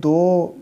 2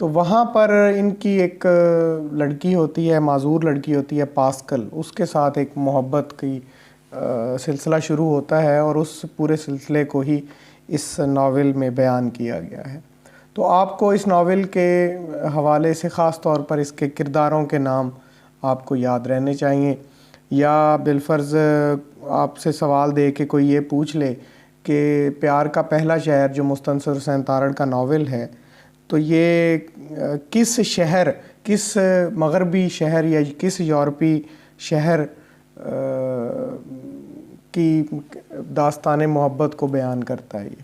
تو وہاں پر ان کی ایک لڑکی ہوتی ہے، معذور لڑکی ہوتی ہے پاسکل، اس کے ساتھ ایک محبت کی سلسلہ شروع ہوتا ہے، اور اس پورے سلسلے کو ہی اس ناول میں بیان کیا گیا ہے۔ تو آپ کو اس ناول کے حوالے سے خاص طور پر اس کے کرداروں کے نام آپ کو یاد رہنے چاہیے، یا بالفرض آپ سے سوال دے کے کوئی یہ پوچھ لے کہ پیار کا پہلا شہر جو مستنصر حسین تارڑ کا ناول ہے، تو یہ کس شہر، کس مغربی شہر یا کس یورپی شہر کی داستان محبت کو بیان کرتا ہے یہ،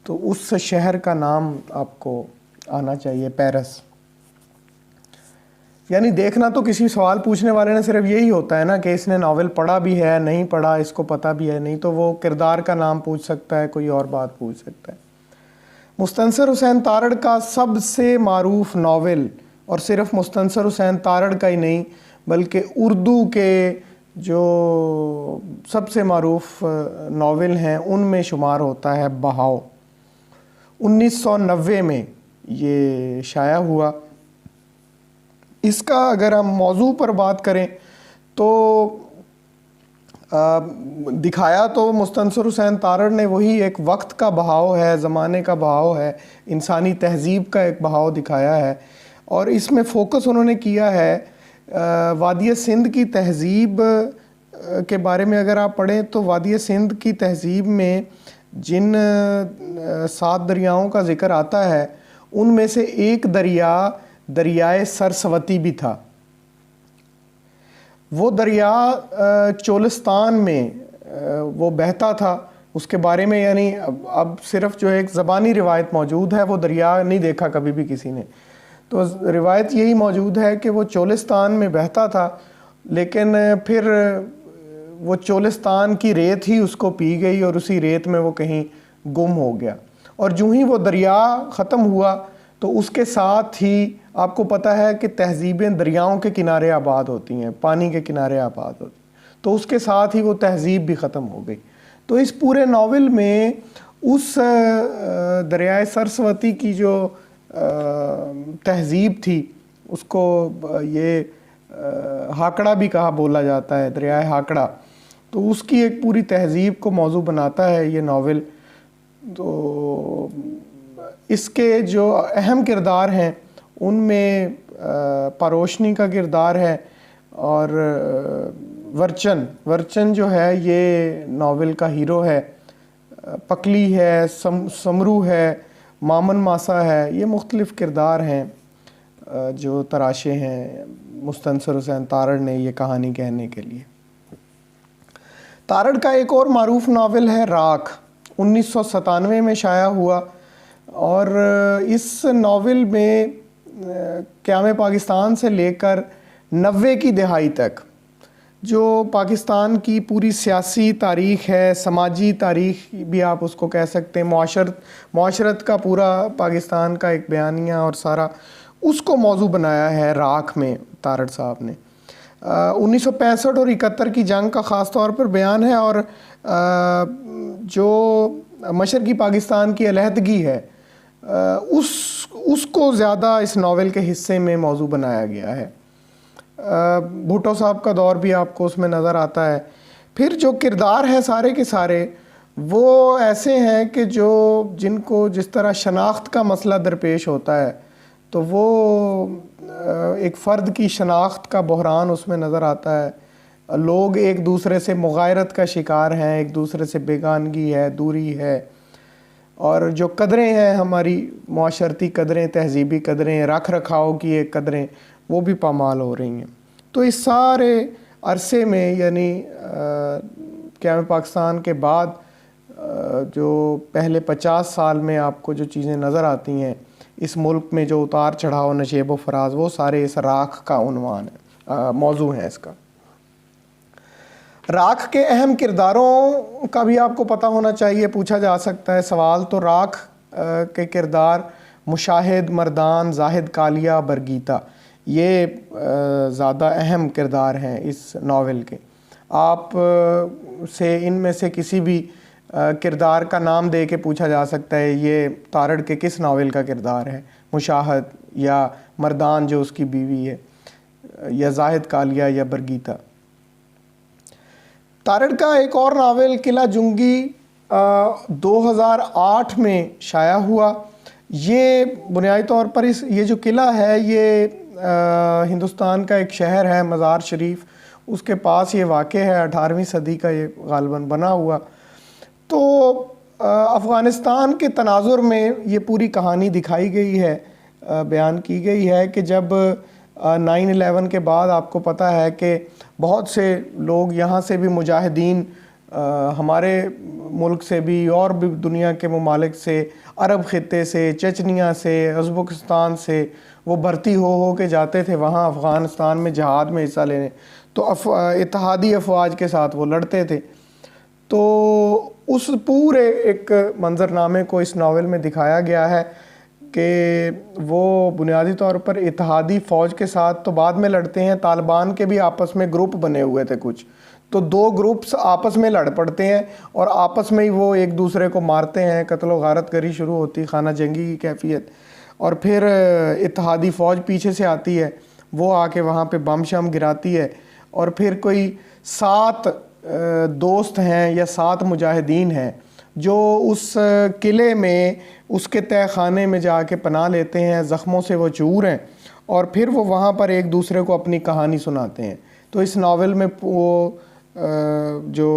تو اس شہر کا نام آپ کو آنا چاہیے، پیرس۔ یعنی دیکھنا تو کسی سوال پوچھنے والے نے صرف یہی ہوتا ہے نا کہ اس نے ناول پڑھا بھی ہے نہیں پڑھا، اس کو پتہ بھی ہے نہیں، تو وہ کردار کا نام پوچھ سکتا ہے، کوئی اور بات پوچھ سکتا ہے۔ مستنصر حسین تارڑ کا سب سے معروف ناول، اور صرف مستنصر حسین تارڑ کا ہی نہیں بلکہ اردو کے جو سب سے معروف ناول ہیں ان میں شمار ہوتا ہے بہاؤ۔ 1990 میں یہ شائع ہوا۔ اس کا اگر ہم موضوع پر بات کریں تو دکھایا تو مستنصر حسین تارڑ نے وہی ایک وقت کا بہاؤ ہے، زمانے کا بہاؤ ہے، انسانی تہذیب کا ایک بہاؤ دکھایا ہے، اور اس میں فوکس انہوں نے کیا ہے وادی سندھ کی تہذیب کے بارے میں۔ اگر آپ پڑھیں تو وادی سندھ کی تہذیب میں جن 7 دریاؤں کا ذکر آتا ہے ان میں سے ایک دریا دریائے سرسوتی بھی تھا۔ وہ دریا چولستان میں وہ بہتا تھا، اس کے بارے میں یعنی اب صرف جو ایک زبانی روایت موجود ہے، وہ دریا نہیں دیکھا کبھی بھی کسی نے، تو روایت یہی موجود ہے کہ وہ چولستان میں بہتا تھا، لیکن پھر وہ چولستان کی ریت ہی اس کو پی گئی اور اسی ریت میں وہ کہیں گم ہو گیا، اور جو ہی وہ دریا ختم ہوا تو اس کے ساتھ ہی آپ کو پتہ ہے کہ تہذیبیں دریاؤں کے کنارے آباد ہوتی ہیں، پانی کے کنارے آباد ہوتی ہیں، تو اس کے ساتھ ہی وہ تہذیب بھی ختم ہو گئی۔ تو اس پورے ناول میں اس دریائے سرسوتی کی جو تہذیب تھی، اس کو یہ ہاکڑا بھی کہا بولا جاتا ہے، دریائے ہاکڑا، تو اس کی ایک پوری تہذیب کو موضوع بناتا ہے یہ ناول۔ تو اس کے جو اہم کردار ہیں ان میں پاروشنی کا کردار ہے، اور ورچن جو ہے یہ ناول کا ہیرو ہے، پکلی ہے، سمرو ہے، مامن ماسا ہے، یہ مختلف کردار ہیں جو تراشے ہیں مستنصر حسین تارڑ نے یہ کہانی کہنے کے لیے۔ تارڑ کا ایک اور معروف ناول ہے راکھ، 1997 میں شائع ہوا، اور اس ناول میں قیام پاکستان سے لے کر 90 کی دہائی تک جو پاکستان کی پوری سیاسی تاریخ ہے، سماجی تاریخ بھی آپ اس کو کہہ سکتے ہیں، معاشرت کا پورا پاکستان کا ایک بیانیہ اور سارا، اس کو موضوع بنایا ہے راکھ میں تارڑ صاحب نے۔ 1965 اور 71 کی جنگ کا خاص طور پر بیان ہے، اور جو مشرقی پاکستان کی علیحدگی ہے اس کو زیادہ اس ناول کے حصے میں موضوع بنایا گیا ہے۔ بھٹو صاحب کا دور بھی آپ کو اس میں نظر آتا ہے۔ پھر جو کردار ہیں سارے کے سارے وہ ایسے ہیں کہ جن کو جس طرح شناخت کا مسئلہ درپیش ہوتا ہے، تو وہ ایک فرد کی شناخت کا بحران اس میں نظر آتا ہے۔ لوگ ایک دوسرے سے مغایرت کا شکار ہیں، ایک دوسرے سے بیگانگی ہے، دوری ہے، اور جو قدریں ہیں ہماری معاشرتی قدریں، تہذیبی قدریں، رکھ رکھاؤ کی ایک قدریں، وہ بھی پامال ہو رہی ہیں۔ تو اس سارے عرصے میں یعنی قیام پاکستان کے بعد جو پہلے 50 سال میں آپ کو جو چیزیں نظر آتی ہیں اس ملک میں، جو اتار چڑھاؤ، نشیب و فراز، وہ سارے اس راکھ کا عنوان ہے، موضوع ہے اس کا۔ راکھ کے اہم کرداروں کا بھی آپ کو پتہ ہونا چاہیے، پوچھا جا سکتا ہے سوال، تو راکھ کے کردار مشاہد، مردان، زاہد کالیا، برگیتا، یہ زیادہ اہم کردار ہیں اس ناول کے۔ آپ سے ان میں سے کسی بھی کردار کا نام دے کے پوچھا جا سکتا ہے یہ تارڑ کے کس ناول کا کردار ہے، مشاہد یا مردان جو اس کی بیوی ہے، یا زاہد کالیہ یا برگیتا۔ تارڑ کا ایک اور ناول قلعہ جنگی 2008 میں شائع ہوا۔ یہ بنیادی طور پر یہ جو قلعہ ہے یہ ہندوستان کا ایک شہر ہے مزار شریف، اس کے پاس یہ واقع ہے، 18ویں صدی کا یہ غالباً بنا ہوا۔ تو افغانستان کے تناظر میں یہ پوری کہانی دکھائی گئی ہے، بیان کی گئی ہے کہ جب 9/11 کے بعد آپ کو پتہ ہے کہ بہت سے لوگ یہاں سے بھی مجاہدین ہمارے ملک سے بھی اور بھی دنیا کے ممالک سے، عرب خطے سے، چچنیا سے، ازبکستان سے وہ بھرتی ہو کے جاتے تھے وہاں افغانستان میں جہاد میں حصہ لینے، تو اتحادی افواج کے ساتھ وہ لڑتے تھے۔ تو اس پورے ایک منظرنامے کو اس ناول میں دکھایا گیا ہے کہ وہ بنیادی طور پر اتحادی فوج کے ساتھ تو بعد میں لڑتے ہیں، طالبان کے بھی آپس میں گروپ بنے ہوئے تھے کچھ، تو 2 گروپس آپس میں لڑ پڑتے ہیں اور آپس میں ہی وہ ایک دوسرے کو مارتے ہیں، قتل و غارت گری شروع ہوتی، خانہ جنگی کی کیفیت، اور پھر اتحادی فوج پیچھے سے آتی ہے، وہ آ کے وہاں پہ بم شم گراتی ہے، اور پھر کوئی 7 دوست ہیں یا 7 مجاہدین ہیں جو اس قلعے میں اس کے تہہ خانے میں جا کے پناہ لیتے ہیں، زخموں سے وہ چور ہیں، اور پھر وہ وہاں پر ایک دوسرے کو اپنی کہانی سناتے ہیں۔ تو اس ناول میں وہ جو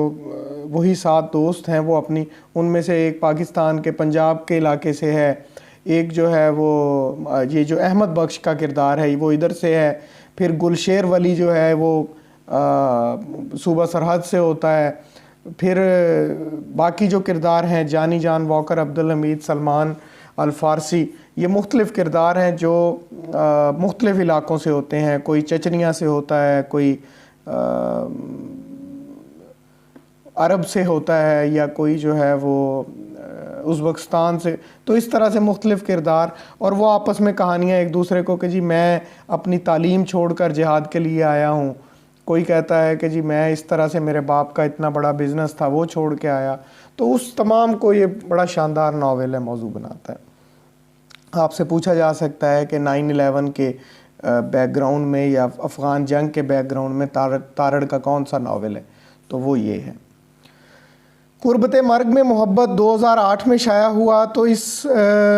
وہی 7 دوست ہیں وہ اپنی، ان میں سے ایک پاکستان کے پنجاب کے علاقے سے ہے، ایک جو ہے وہ یہ جو احمد بخش کا کردار ہے وہ ادھر سے ہے، پھر گلشیر ولی جو ہے وہ صوبہ سرحد سے ہوتا ہے، پھر باقی جو کردار ہیں جانی جان واکر، عبدالحمید سلمان الفارسی، یہ مختلف کردار ہیں جو مختلف علاقوں سے ہوتے ہیں، کوئی چچنیا سے ہوتا ہے، کوئی عرب سے ہوتا ہے، یا کوئی جو ہے وہ ازبکستان سے، تو اس طرح سے مختلف کردار، اور وہ آپس میں کہانیاں ایک دوسرے کو کہ جی میں اپنی تعلیم چھوڑ کر جہاد کے لیے آیا ہوں، کوئی کہتا ہے کہ جی میں اس طرح سے میرے باپ کا اتنا بڑا بزنس تھا وہ چھوڑ کے آیا، تو اس تمام کو یہ بڑا شاندار ناول ہے، موضوع بناتا ہے۔ آپ سے پوچھا جا سکتا ہے کہ 9/11 کے بیک گراؤنڈ میں یا افغان جنگ کے بیک گراؤنڈ میں تارڑ کا کون سا ناول ہے، تو وہ یہ ہے۔ قربت مرگ میں محبت 2008 میں شائع ہوا، تو اس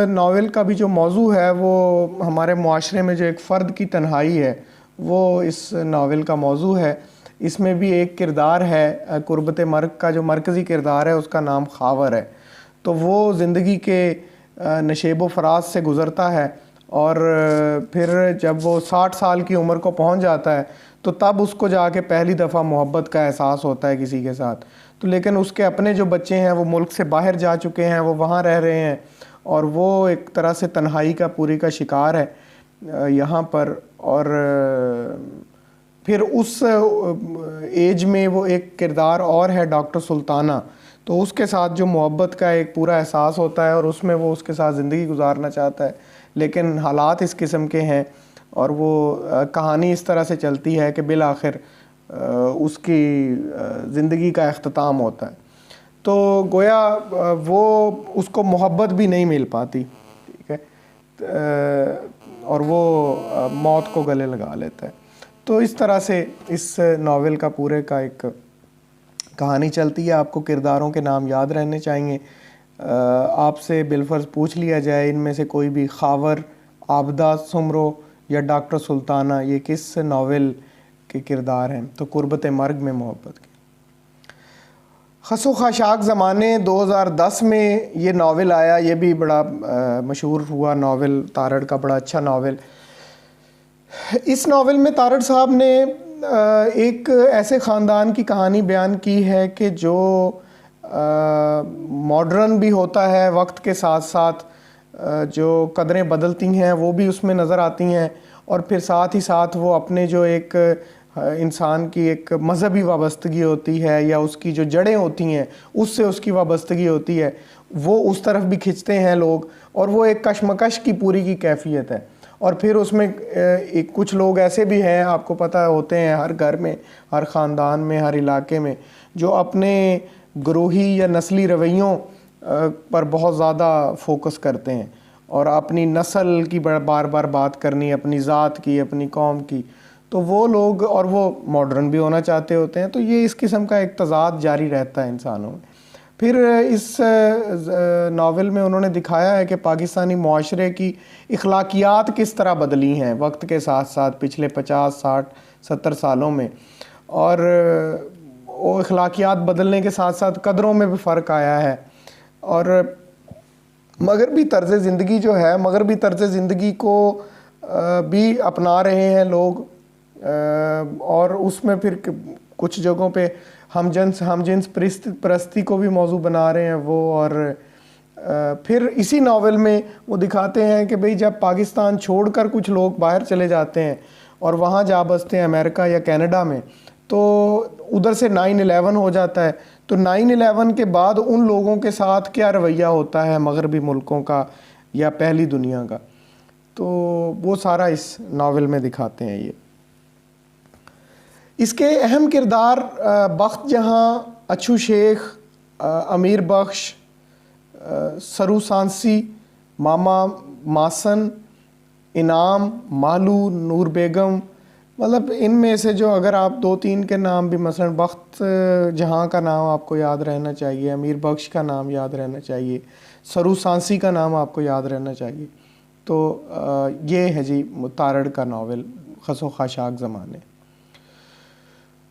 ناول کا بھی جو موضوع ہے وہ ہمارے معاشرے میں جو ایک فرد کی تنہائی ہے وہ اس ناول کا موضوع ہے۔ اس میں بھی ایک کردار ہے قربت مرگ کا، جو مرکزی کردار ہے اس کا نام خاور ہے، تو وہ زندگی کے نشیب و فراز سے گزرتا ہے، اور پھر جب وہ 60 سال کی عمر کو پہنچ جاتا ہے تو تب اس کو جا کے پہلی دفعہ محبت کا احساس ہوتا ہے کسی کے ساتھ، تو لیکن اس کے اپنے جو بچے ہیں وہ ملک سے باہر جا چکے ہیں، وہ وہاں رہ رہے ہیں، اور وہ ایک طرح سے تنہائی کا پوری کا شکار ہے یہاں پر۔ اور پھر اس ایج میں وہ ایک کردار اور ہے ڈاکٹر سلطانہ، تو اس کے ساتھ جو محبت کا ایک پورا احساس ہوتا ہے، اور اس میں وہ اس کے ساتھ زندگی گزارنا چاہتا ہے، لیکن حالات اس قسم کے ہیں، اور وہ کہانی اس طرح سے چلتی ہے کہ بالآخر اس کی زندگی کا اختتام ہوتا ہے، تو گویا وہ اس کو محبت بھی نہیں مل پاتی، ٹھیک ہے، اور وہ موت کو گلے لگا لیتا ہے۔ تو اس طرح سے اس ناول کا پورے کا ایک کہانی چلتی ہے۔ آپ کو کرداروں کے نام یاد رہنے چاہیے۔ آپ سے بالفرض پوچھ لیا جائے ان میں سے کوئی بھی خاور، عابدہ سمرو یا ڈاکٹر سلطانہ یہ کس ناول کے کردار ہیں، تو قربت مرگ میں محبت کے۔ خس و خاشاک زمانے 2010 میں یہ ناول آیا، یہ بھی بڑا مشہور ہوا ناول، تارڑ کا بڑا اچھا ناول۔ اس ناول میں تارڑ صاحب نے ایک ایسے خاندان کی کہانی بیان کی ہے کہ جو ماڈرن بھی ہوتا ہے، وقت کے ساتھ ساتھ جو قدریں بدلتی ہیں وہ بھی اس میں نظر آتی ہیں، اور پھر ساتھ ہی ساتھ وہ اپنے جو ایک انسان کی ایک مذہبی وابستگی ہوتی ہے یا اس کی جو جڑیں ہوتی ہیں اس سے اس کی وابستگی ہوتی ہے، وہ اس طرف بھی کھنچتے ہیں لوگ، اور وہ ایک کشمکش کی پوری کی کیفیت ہے۔ اور پھر اس میں کچھ لوگ ایسے بھی ہیں، آپ کو پتہ ہوتے ہیں ہر گھر میں، ہر خاندان میں، ہر علاقے میں، جو اپنے گروہی یا نسلی رویوں پر بہت زیادہ فوکس کرتے ہیں، اور اپنی نسل کی بار بار بات کرنی، اپنی ذات کی، اپنی قوم کی، تو وہ لوگ، اور وہ ماڈرن بھی ہونا چاہتے ہوتے ہیں، تو یہ اس قسم کا ایک تضاد جاری رہتا ہے انسانوں میں۔ پھر اس ناول میں انہوں نے دکھایا ہے کہ پاکستانی معاشرے کی اخلاقیات کس طرح بدلی ہیں وقت کے ساتھ ساتھ پچھلے 50 60 70 سالوں میں، اور وہ اخلاقیات بدلنے کے ساتھ ساتھ قدروں میں بھی فرق آیا ہے، اور مغربی طرز زندگی جو ہے، مغربی طرز زندگی کو بھی اپنا رہے ہیں لوگ، اور اس میں پھر کچھ جگہوں پہ ہم جنس پرستی کو بھی موضوع بنا رہے ہیں وہ، اور پھر اسی ناول میں وہ دکھاتے ہیں کہ بھئی جب پاکستان چھوڑ کر کچھ لوگ باہر چلے جاتے ہیں اور وہاں جا بستے ہیں امریکہ یا کینیڈا میں، تو ادھر سے 9/11 ہو جاتا ہے، تو 9/11 کے بعد ان لوگوں کے ساتھ کیا رویہ ہوتا ہے مغربی ملکوں کا یا پہلی دنیا کا، تو وہ سارا اس ناول میں دکھاتے ہیں۔ یہ اس کے اہم کردار بخت جہاں، اچھو شیخ، امیر بخش، سرو سانسی، ماما ماسن، انعام، مالو، نور بیگم، مطلب ان میں سے جو اگر آپ 2-3 کے نام بھی، مثلا بخت جہاں کا نام آپ کو یاد رہنا چاہیے، امیر بخش کا نام یاد رہنا چاہیے، سرو سانسی کا نام آپ کو یاد رہنا چاہیے، تو یہ ہے جی تارڑ کا ناول خس و خاشاک زمانے۔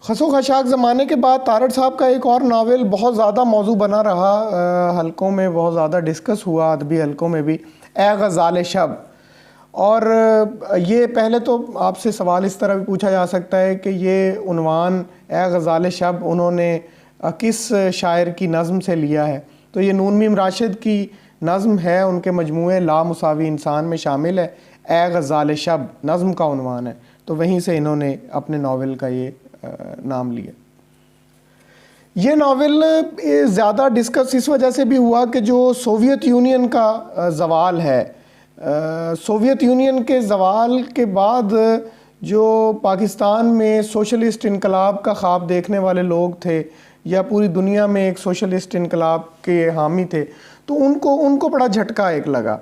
خس و خاشاک زمانے کے بعد تارڑ صاحب کا ایک اور ناول بہت زیادہ موضوع بنا رہا، حلقوں میں بہت زیادہ ڈسکس ہوا، ادبی حلقوں میں بھی، اے غزال شب۔ اور یہ پہلے تو آپ سے سوال اس طرح بھی پوچھا جا سکتا ہے کہ یہ عنوان اے غزال شب انہوں نے کس شاعر کی نظم سے لیا ہے؟ تو یہ نون میم راشد کی نظم ہے، ان کے مجموعے لا مساوی انسان میں شامل ہے، اے غزال شب نظم کا عنوان ہے، تو وہیں سے انہوں نے اپنے ناول کا یہ نام لیا۔ یہ ناول زیادہ ڈسکس اس وجہ سے بھی ہوا کہ جو سوویت یونین کا زوال ہے، سوویت یونین کے زوال کے بعد جو پاکستان میں سوشلسٹ انقلاب کا خواب دیکھنے والے لوگ تھے، یا پوری دنیا میں ایک سوشلسٹ انقلاب کے حامی تھے، تو ان کو بڑا جھٹکا ایک لگا،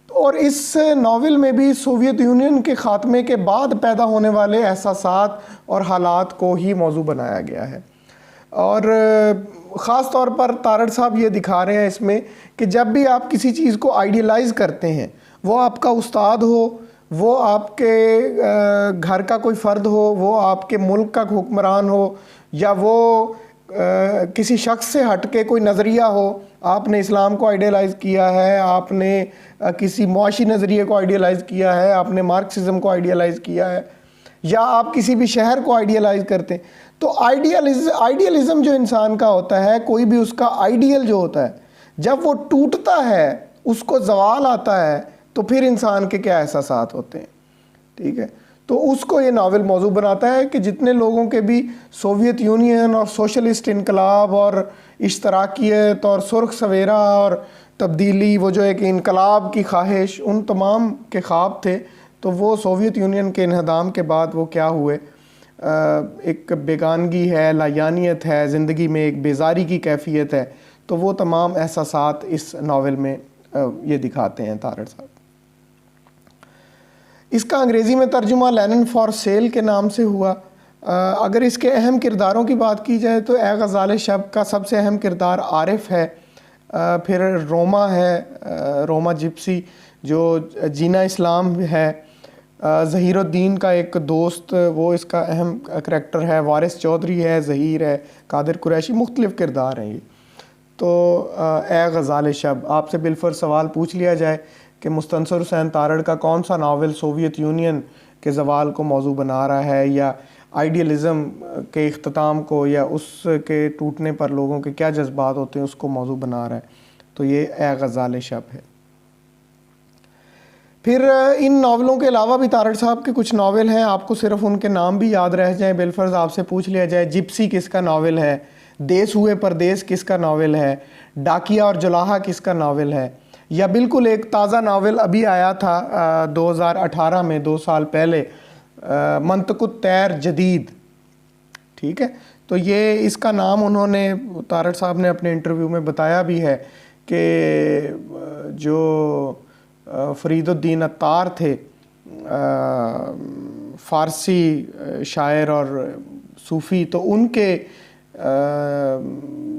اور اس ناول میں بھی سوویت یونین کے خاتمے کے بعد پیدا ہونے والے احساسات اور حالات کو ہی موضوع بنایا گیا ہے۔ اور خاص طور پر تارڑ صاحب یہ دکھا رہے ہیں اس میں کہ جب بھی آپ کسی چیز کو آئیڈیلائز کرتے ہیں، وہ آپ کا استاد ہو، وہ آپ کے گھر کا کوئی فرد ہو، وہ آپ کے ملک کا حکمران ہو، یا وہ کسی شخص سے ہٹ کے کوئی نظریہ ہو، آپ نے اسلام کو آئیڈیلائز کیا ہے، آپ نے کسی معاشی نظریے کو آئیڈیلائز کیا ہے، آپ نے مارکسزم کو آئیڈیلائز کیا ہے، یا آپ کسی بھی شہر کو آئیڈیلائز کرتے ہیں، تو آئیڈیلزم جو انسان کا ہوتا ہے، کوئی بھی اس کا آئیڈیل جو ہوتا ہے، جب وہ ٹوٹتا ہے، اس کو زوال آتا ہے، تو پھر انسان کے کیا احساسات ہوتے ہیں، ٹھیک ہے؟ تو اس کو یہ ناول موضوع بناتا ہے کہ جتنے لوگوں کے بھی سوویت یونین اور سوشلسٹ انقلاب اور اشتراکیت اور سرخ سویرا اور تبدیلی، وہ جو ایک انقلاب کی خواہش، ان تمام کے خواب تھے، تو وہ سوویت یونین کے انہدام کے بعد وہ کیا ہوئے، ایک بیگانگی ہے، لایانیت ہے، زندگی میں ایک بیزاری کی کیفیت ہے، تو وہ تمام احساسات اس ناول میں یہ دکھاتے ہیں تارڑ صاحب۔ اس کا انگریزی میں ترجمہ لینن فار سیل کے نام سے ہوا۔ اگر اس کے اہم کرداروں کی بات کی جائے تو اے غزال شب کا سب سے اہم کردار عارف ہے، پھر روما ہے، روما جپسی جو جینا اسلام ہے، ظہیر الدین کا ایک دوست، وہ اس کا اہم کریکٹر ہے، وارث چودھری ہے، ظہیر ہے، قادر قریشی، مختلف کردار ہیں یہ۔ تو اے غزال شب، آپ سے بالفرض سوال پوچھ لیا جائے کہ مستنصر حسین تارڑ کا کون سا ناول سوویت یونین کے زوال کو موضوع بنا رہا ہے، یا آئیڈیلزم کے اختتام کو، یا اس کے ٹوٹنے پر لوگوں کے کیا جذبات ہوتے ہیں، اس کو موضوع بنا رہا ہے، تو یہ اے غزال شب ہے۔ پھر ان ناولوں کے علاوہ بھی تارڑ صاحب کے کچھ ناول ہیں، آپ کو صرف ان کے نام بھی یاد رہ جائیں، بالفرض آپ سے پوچھ لیا جائے جپسی کس کا ناول ہے، دیس ہوئے پردیس کس کا ناول ہے، ڈاکیا اور جولاہا کس کا ناول ہے، یا بالکل ایک تازہ ناول ابھی آیا تھا 2018 میں، 2 سال پہلے، منطق الطیر جدید، ٹھیک ہے. تو یہ اس کا نام انہوں نے تارڑ صاحب نے اپنے انٹرویو میں بتایا بھی ہے کہ جو فرید الدین عطار تھے فارسی شاعر اور صوفی، تو ان کے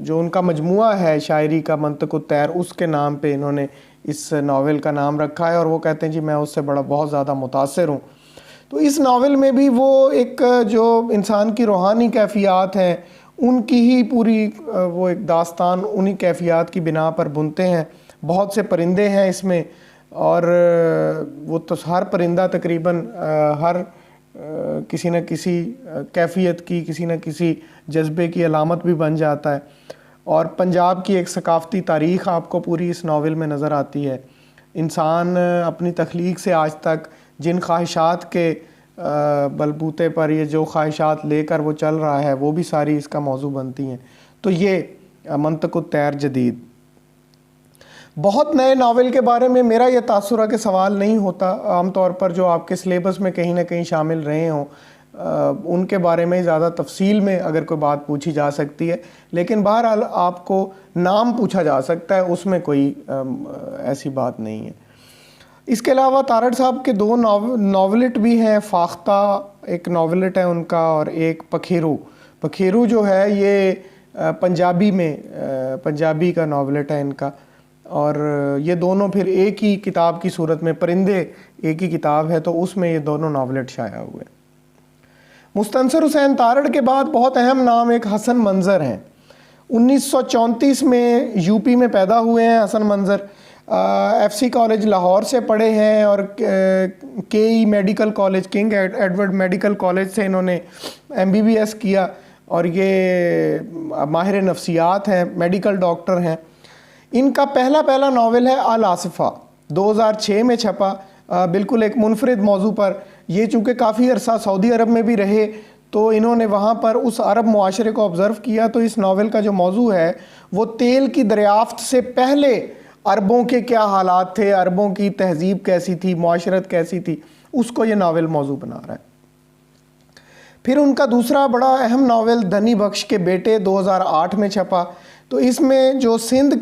جو ان کا مجموعہ ہے شاعری کا منطق الطیر، اس کے نام پہ انہوں نے اس ناول کا نام رکھا ہے. اور وہ کہتے ہیں جی میں اس سے بہت زیادہ متاثر ہوں. تو اس ناول میں بھی وہ ایک جو انسان کی روحانی کیفیات ہیں ان کی ہی پوری وہ ایک داستان انہی کیفیات کی بنا پر بنتے ہیں. بہت سے پرندے ہیں اس میں، اور وہ تو ہر پرندہ تقریباً ہر کسی نہ کسی کیفیت کی، کسی نہ کسی جذبے کی علامت بھی بن جاتا ہے. اور پنجاب کی ایک ثقافتی تاریخ آپ کو پوری اس ناول میں نظر آتی ہے. انسان اپنی تخلیق سے آج تک جن خواہشات کے بلبوتے پر یہ جو خواہشات لے کر وہ چل رہا ہے وہ بھی ساری اس کا موضوع بنتی ہیں. تو یہ منطق الطیر جدید. بہت نئے ناول کے بارے میں میرا یہ تاثر ہے کہ سوال نہیں ہوتا. عام طور پر جو آپ کے سلیبس میں کہیں نہ کہیں شامل رہے ہوں ان کے بارے میں زیادہ تفصیل میں اگر کوئی بات پوچھی جا سکتی ہے، لیکن بہرحال آپ کو نام پوچھا جا سکتا ہے، اس میں کوئی ایسی بات نہیں ہے. اس کے علاوہ تارڑ صاحب کے دو ناولٹ بھی ہیں. فاختہ ایک ناولٹ ہے ان کا، اور ایک پکھیرو. پکھیرو جو ہے یہ پنجابی کا ناولٹ ہے ان کا، اور یہ دونوں پھر ایک ہی کتاب کی صورت میں، پرندے ایک ہی کتاب ہے تو اس میں یہ دونوں ناولٹ شائع ہوئے. مستنصر حسین تارڑ کے بعد بہت اہم نام ایک حسن منظر ہیں. 1934 میں یو پی میں پیدا ہوئے ہیں حسن منظر. ایف سی کالج لاہور سے پڑھے ہیں، اور K E medical college, king Edward medical college سے انہوں نے MBBS کیا، اور یہ ماہر نفسیات ہیں، میڈیکل ڈاکٹر ہیں. ان کا پہلا ناول ہے الآصفہ، 2006 میں چھپا، بالکل ایک منفرد موضوع پر. یہ چونکہ کافی عرصہ سعودی عرب میں بھی رہے تو انہوں نے وہاں پر اس عرب معاشرے کو آبزرو کیا. تو اس ناول کا جو موضوع ہے وہ تیل کی دریافت سے پہلے عربوں کے کیا حالات تھے، عربوں کی تہذیب کیسی تھی، معاشرت کیسی تھی، اس کو یہ ناول موضوع بنا رہا ہے. پھر ان کا دوسرا بڑا اہم ناول دھنی بخش کے بیٹے 2008 میں چھپا. تو اس میں جو سندھ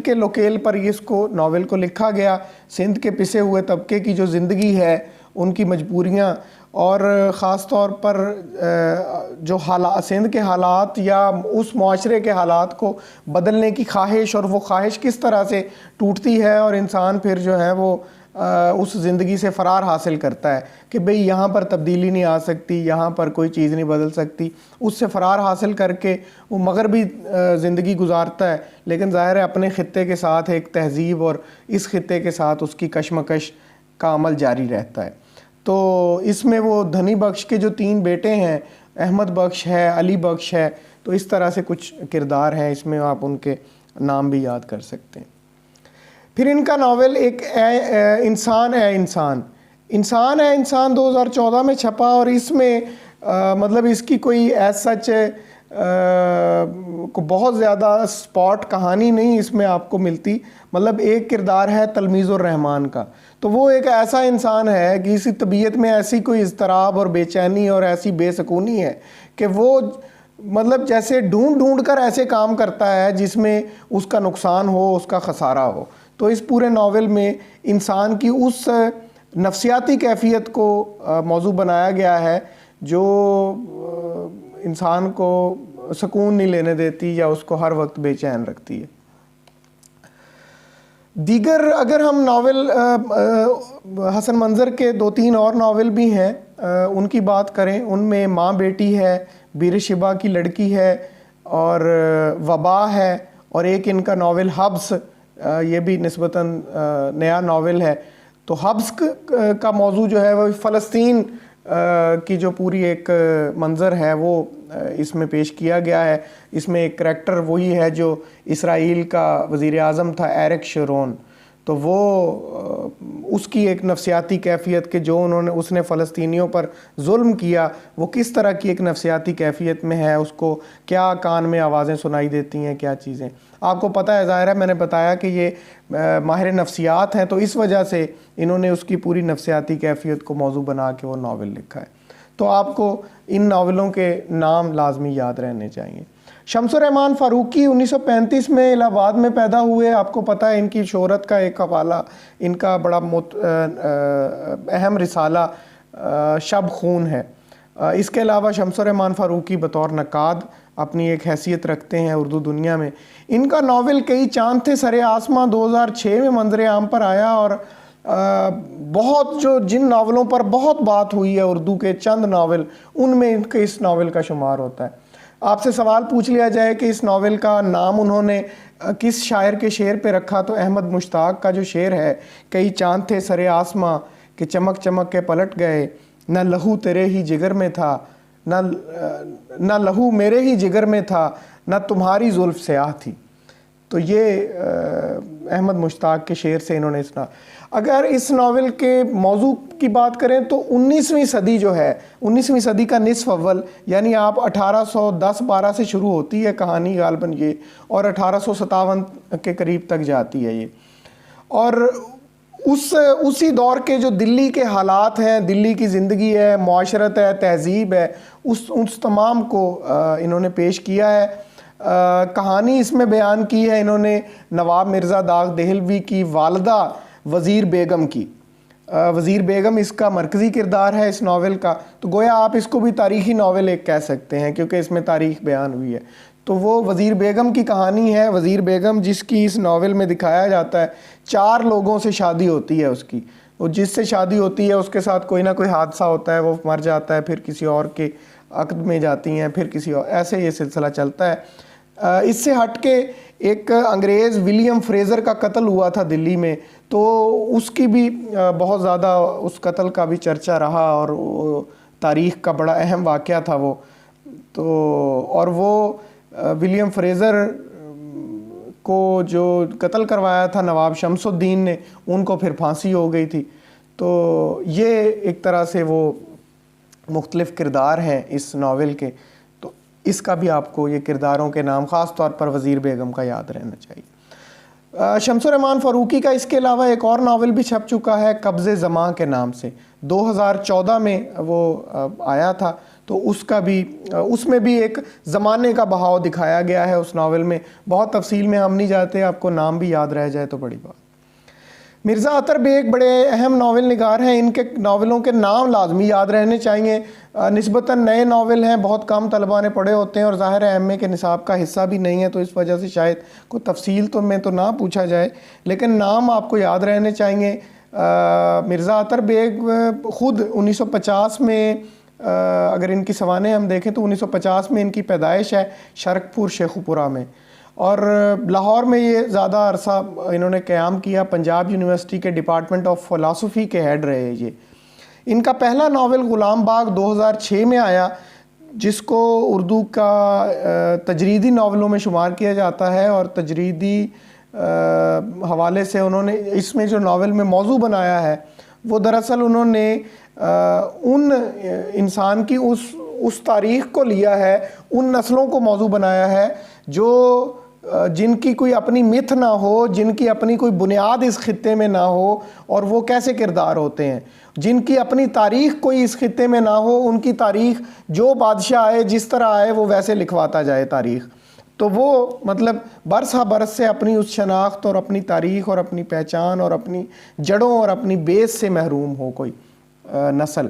کے لوکیل پر اس کو ناول کو لکھا گیا. سندھ کے پسے ہوئے طبقے کی جو زندگی ہے، ان کی مجبوریاں، اور خاص طور پر جو سندھ کے حالات یا اس معاشرے کے حالات کو بدلنے کی خواہش، اور وہ خواہش کس طرح سے ٹوٹتی ہے اور انسان پھر جو ہے وہ اس زندگی سے فرار حاصل کرتا ہے کہ بھئی یہاں پر تبدیلی نہیں آ سکتی، یہاں پر کوئی چیز نہیں بدل سکتی. اس سے فرار حاصل کر کے وہ مغربی زندگی گزارتا ہے، لیکن ظاہر ہے اپنے خطے کے ساتھ ایک تہذیب اور اس خطے کے ساتھ اس کی کشمکش کا عمل جاری رہتا ہے. تو اس میں وہ دھنی بخش کے جو 3 بیٹے ہیں، احمد بخش ہے، علی بخش ہے، تو اس طرح سے کچھ کردار ہیں اس میں، آپ ان کے نام بھی یاد کر سکتے ہیں. پھر ان کا ناول ایک انسان ہے انسان 2014 میں چھپا، اور اس میں مطلب اس کی کوئی ایز سچ کو بہت زیادہ سپاٹ کہانی نہیں اس میں آپ کو ملتی. مطلب ایک کردار ہے تلمیذ الرحمن کا. تو وہ ایک ایسا انسان ہے کہ اسی طبیعت میں ایسی کوئی اضطراب اور بے چینی اور ایسی بے سکونی ہے کہ وہ مطلب جیسے ڈھونڈ کر ایسے کام کرتا ہے جس میں اس کا نقصان ہو، اس کا خسارہ ہو. تو اس پورے ناول میں انسان کی اس نفسیاتی کیفیت کو موضوع بنایا گیا ہے جو انسان کو سکون نہیں لینے دیتی یا اس کو ہر وقت بے چین رکھتی ہے. دیگر اگر ہم ناول حسن منظر کے 2-3 اور ناول بھی ہیں ان کی بات کریں، ان میں ماں بیٹی ہے، بیر شبا کی لڑکی ہے، اور وبا ہے، اور ایک ان کا ناول حبس، یہ بھی نسبتاً نیا ناول ہے. تو حبس کا موضوع جو ہے وہ فلسطین کی جو پوری ایک منظر ہے وہ اس میں پیش کیا گیا ہے. اس میں ایک کریکٹر وہی ہے جو اسرائیل کا وزیر اعظم تھا، ایرک شرون. تو وہ اس کی ایک نفسیاتی کیفیت کہ جو اس نے فلسطینیوں پر ظلم کیا، وہ کس طرح کی ایک نفسیاتی کیفیت میں ہے، اس کو کیا کان میں آوازیں سنائی دیتی ہیں، کیا چیزیں. آپ کو پتہ ہے، ظاہر ہے میں نے بتایا کہ یہ ماہر نفسیات ہیں، تو اس وجہ سے انہوں نے اس کی پوری نفسیاتی کیفیت کو موضوع بنا کے وہ ناول لکھا ہے. تو آپ کو ان ناولوں کے نام لازمی یاد رہنے چاہیے۔ شمس الرحمن فاروقی 1935 میں الہ آباد میں پیدا ہوئے۔ آپ کو پتہ ہے ان کی شہرت کا ایک حوالہ ان کا بڑا اہم رسالہ شب خون ہے۔ اس کے علاوہ شمس الرحمن فاروقی بطور نقاد اپنی ایک حیثیت رکھتے ہیں اردو دنیا میں۔ ان کا ناول کئی چاند تھے سرے آسماں 2006 میں منظر عام پر آیا، اور بہت جن ناولوں پر بہت بات ہوئی ہے اردو کے چند ناول، ان میں ان کے اس ناول کا شمار ہوتا ہے۔ آپ سے سوال پوچھ لیا جائے کہ اس ناول کا نام انہوں نے کس شاعر کے شعر پہ رکھا، تو احمد مشتاق کا جو شعر ہے، کئی چاند تھے سرے آسماں کہ چمک چمک کے پلٹ گئے، نہ لہو تیرے ہی جگر میں تھا، نہ لہو میرے ہی جگر میں تھا، نہ تمہاری زلف سیاہ تھی۔ تو یہ احمد مشتاق کے شعر سے انہوں نے سنا۔ اگر اس ناول کے موضوع کی بات کریں تو 19ویں صدی جو ہے، 19ویں صدی کا نصف اول، یعنی آپ 1810-12 سے شروع ہوتی ہے کہانی غالباً یہ، اور 1857 کے قریب تک جاتی ہے یہ۔ اور اسی دور کے جو دلی کے حالات ہیں، دلی کی زندگی ہے، معاشرت ہے، تہذیب ہے، اس تمام کو انہوں نے پیش کیا ہے۔ کہانی اس میں بیان کی ہے انہوں نے نواب مرزا داغ دہلوی کی والدہ وزیر بیگم کی۔ وزیر بیگم اس کا مرکزی کردار ہے اس ناول کا، تو گویا آپ اس کو بھی تاریخی ناول ایک کہہ سکتے ہیں، کیونکہ اس میں تاریخ بیان ہوئی ہے۔ تو وہ وزیر بیگم کی کہانی ہے۔ وزیر بیگم جس کی اس ناول میں دکھایا جاتا ہے، 4 لوگوں سے شادی ہوتی ہے اس کی، وہ جس سے شادی ہوتی ہے اس کے ساتھ کوئی نہ کوئی حادثہ ہوتا ہے، وہ مر جاتا ہے، پھر کسی اور کے عقد میں جاتی ہیں، پھر کسی اور، ایسے یہ سلسلہ چلتا ہے۔ اس سے ہٹ کے ایک انگریز ولیم فریزر کا قتل ہوا تھا دلی میں، تو اس کی بھی بہت زیادہ اس قتل کا بھی چرچا رہا، اور تاریخ کا بڑا اہم واقعہ تھا وہ۔ تو اور وہ ولیم فریزر کو جو قتل کروایا تھا نواب شمس الدین نے، ان کو پھر پھانسی ہو گئی تھی۔ تو یہ ایک طرح سے وہ مختلف کردار ہیں اس ناول کے، تو اس کا بھی آپ کو یہ کرداروں کے نام خاص طور پر وزیر بیگم کا یاد رہنا چاہیے۔ شمس الرحمن فاروقی کا اس کے علاوہ ایک اور ناول بھی چھپ چکا ہے قبض زماں کے نام سے، 2014 میں وہ آیا تھا۔ تو اس میں بھی ایک زمانے کا بہاؤ دکھایا گیا ہے اس ناول میں۔ بہت تفصیل میں ہم نہیں جاتے، آپ کو نام بھی یاد رہ جائے تو بڑی بات۔ مرزا عطر بیگ بڑے اہم ناول نگار ہیں، ان کے ناولوں کے نام لازمی یاد رہنے چاہیے۔ نسبتاً نئے ناول ہیں، بہت کم طلباء نے پڑھے ہوتے ہیں، اور ظاہر ہے ایم اے کے نصاب کا حصہ بھی نہیں ہے، تو اس وجہ سے شاید کوئی تفصیل تو میں تو نہ پوچھا جائے، لیکن نام آپ کو یاد رہنے چاہیے۔ مرزا عطر بیگ خود 1950 میں، اگر ان کی سوانح ہم دیکھیں تو 1950 میں ان کی پیدائش ہے شرک پور شیخو پورہ میں، اور لاہور میں یہ زیادہ عرصہ انہوں نے قیام کیا۔ پنجاب یونیورسٹی کے ڈپارٹمنٹ آف فلاسفی کے ہیڈ رہے یہ۔ ان کا پہلا ناول غلام باغ 2006 میں آیا، جس کو اردو کا تجریدی ناولوں میں شمار کیا جاتا ہے، اور تجریدی حوالے سے انہوں نے اس میں جو ناول میں موضوع بنایا ہے، وہ دراصل انہوں نے ان انسان کی اس تاریخ کو لیا ہے، ان نسلوں کو موضوع بنایا ہے جو جن کی کوئی اپنی متھ نہ ہو، جن کی اپنی کوئی بنیاد اس خطے میں نہ ہو، اور وہ کیسے کردار ہوتے ہیں، جن کی اپنی تاریخ کوئی اس خطے میں نہ ہو، ان کی تاریخ جو بادشاہ آئے جس طرح آئے وہ ویسے لکھواتا جائے تاریخ۔ تو وہ مطلب برس ہا برس سے اپنی اس شناخت اور اپنی تاریخ اور اپنی پہچان اور اپنی جڑوں اور اپنی بیس سے محروم ہو کوئی نسل۔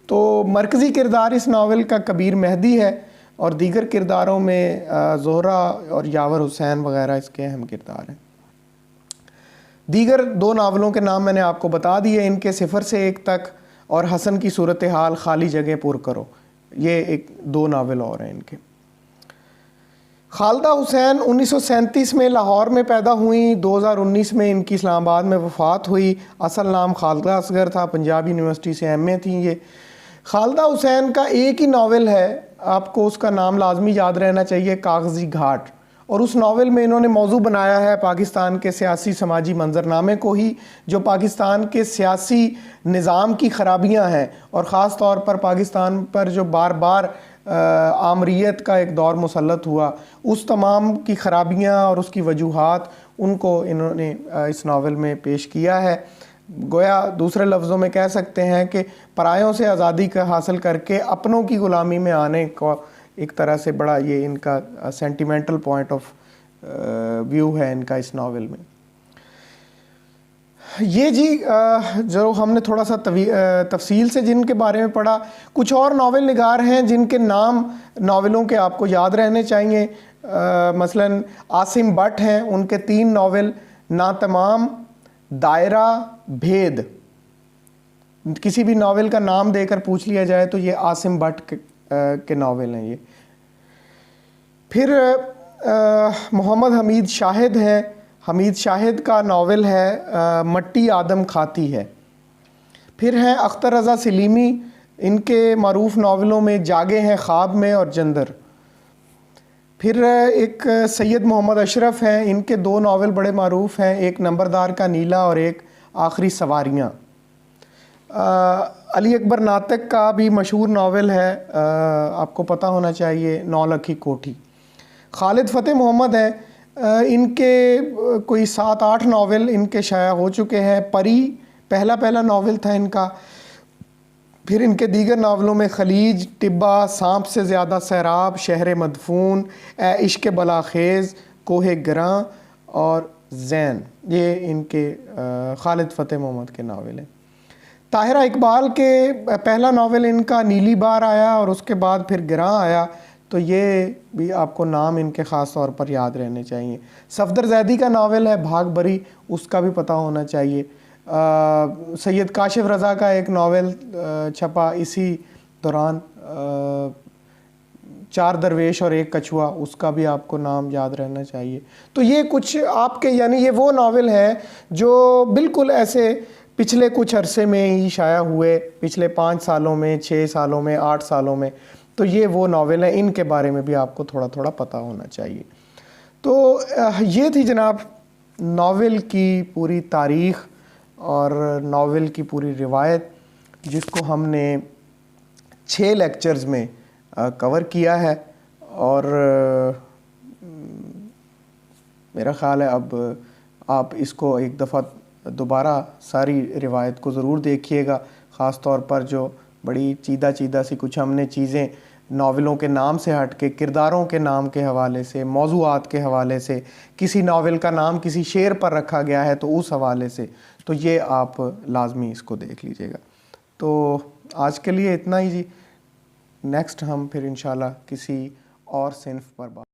تو مرکزی کردار اس ناول کا کبیر مہدی ہے، اور دیگر کرداروں میں زہرا اور یاور حسین وغیرہ اس کے اہم کردار ہیں۔ دیگر 2 ناولوں کے نام میں نے آپ کو بتا دیے، ان کے 0 سے 1 تک اور حسن کی صورتحال خالی جگہ پر کرو، یہ 2 ناول اور ہیں ان کے۔ خالدہ حسین 1937 میں لاہور میں پیدا ہوئیں، 2019 میں ان کی اسلام آباد میں وفات ہوئی۔ اصل نام خالدہ اصغر تھا، پنجاب یونیورسٹی سے ایم اے تھیں یہ۔ خالدہ حسین کا ایک ہی ناول ہے، آپ کو اس کا نام لازمی یاد رہنا چاہیے، کاغذی گھاٹ، اور اس ناول میں انہوں نے موضوع بنایا ہے پاکستان کے سیاسی سماجی منظرنامے کو ہی، جو پاکستان کے سیاسی نظام کی خرابیاں ہیں، اور خاص طور پر پاکستان پر جو بار بار آمریت کا ایک دور مسلط ہوا، اس تمام کی خرابیاں اور اس کی وجوہات، ان کو انہوں نے اس ناول میں پیش کیا ہے۔ گویا دوسرے لفظوں میں کہہ سکتے ہیں کہ پرایوں سے آزادی کا حاصل کر کے اپنوں کی غلامی میں آنے کو ایک طرح سے بڑا یہ ان کا سینٹیمنٹل پوائنٹ آف ویو ہے ان کا اس ناول میں. یہ جی جو ہم نے تھوڑا سا تفصیل سے جن کے بارے میں پڑھا. کچھ اور ناول نگار ہیں جن کے نام ناولوں کے آپ کو یاد رہنے چاہیے. مثلاً عاصم بٹ ہیں, ان کے 3 ناول ناتمام, دائرہ, بھید. کسی بھی ناول کا نام دے کر پوچھ لیا جائے تو یہ عاصم بٹ کے ناول ہیں یہ. پھر محمد حمید شاہد ہیں. حمید شاہد کا ناول ہے مٹی آدم کھاتی ہے. پھر ہیں اختر رضا سلیمی, ان کے معروف ناولوں میں جاگے ہیں خواب میں اور جندر. پھر ایک سید محمد اشرف ہیں, ان کے 2 ناول بڑے معروف ہیں, ایک نمبردار کا نیلا اور ایک آخری سواریاں. علی اکبر ناطق کا بھی مشہور ناول ہے, آپ کو پتہ ہونا چاہیے, 9 لکھی کوٹھی. خالد فتح محمد ہیں, ان کے کوئی 7-8 ناول ان کے شائع ہو چکے ہیں. پری پہلا ناول تھا ان کا. پھر ان کے دیگر ناولوں میں خلیج, ٹبا, سانپ سے زیادہ سیراب, شہر مدفون, اے عشق بلاخیز, کوہ گراں اور زین, یہ ان کے خالد فتح محمد کے ناول ہیں. طاہرہ اقبال کے پہلا ناول ان کا نیلی بار آیا اور اس کے بعد پھر گراں آیا, تو یہ بھی آپ کو نام ان کے خاص طور پر یاد رہنے چاہیے. صفدر زیدی کا ناول ہے بھاگ بری, اس کا بھی پتہ ہونا چاہیے. سید کاشف رضا کا ایک ناول چھپا اسی دوران, 4 درویش اور ایک کچھوا, اس کا بھی آپ کو نام یاد رہنا چاہیے. تو یہ کچھ آپ کے یعنی یہ وہ ناول ہیں جو بالکل ایسے پچھلے کچھ عرصے میں ہی شائع ہوئے, پچھلے 5 سالوں میں, 6 سالوں میں, 8 سالوں میں. تو یہ وہ ناول ہیں, ان کے بارے میں بھی آپ کو تھوڑا تھوڑا پتہ ہونا چاہیے. تو یہ تھی جناب ناول کی پوری تاریخ اور ناول کی پوری روایت, جس کو ہم نے 6 لیکچرز میں کور کیا ہے. اور میرا خیال ہے اب آپ اس کو ایک دفعہ دوبارہ ساری روایت کو ضرور دیکھیے گا, خاص طور پر جو بڑی چیدہ سی کچھ ہم نے چیزیں ناولوں کے نام سے ہٹ کے, کرداروں کے نام کے حوالے سے, موضوعات کے حوالے سے, کسی ناول کا نام کسی شعر پر رکھا گیا ہے تو اس حوالے سے, تو یہ آپ لازمی اس کو دیکھ لیجئے گا. تو آج کے لیے اتنا ہی جی. نیکسٹ ہم پھر انشاءاللہ کسی اور صنف پر بات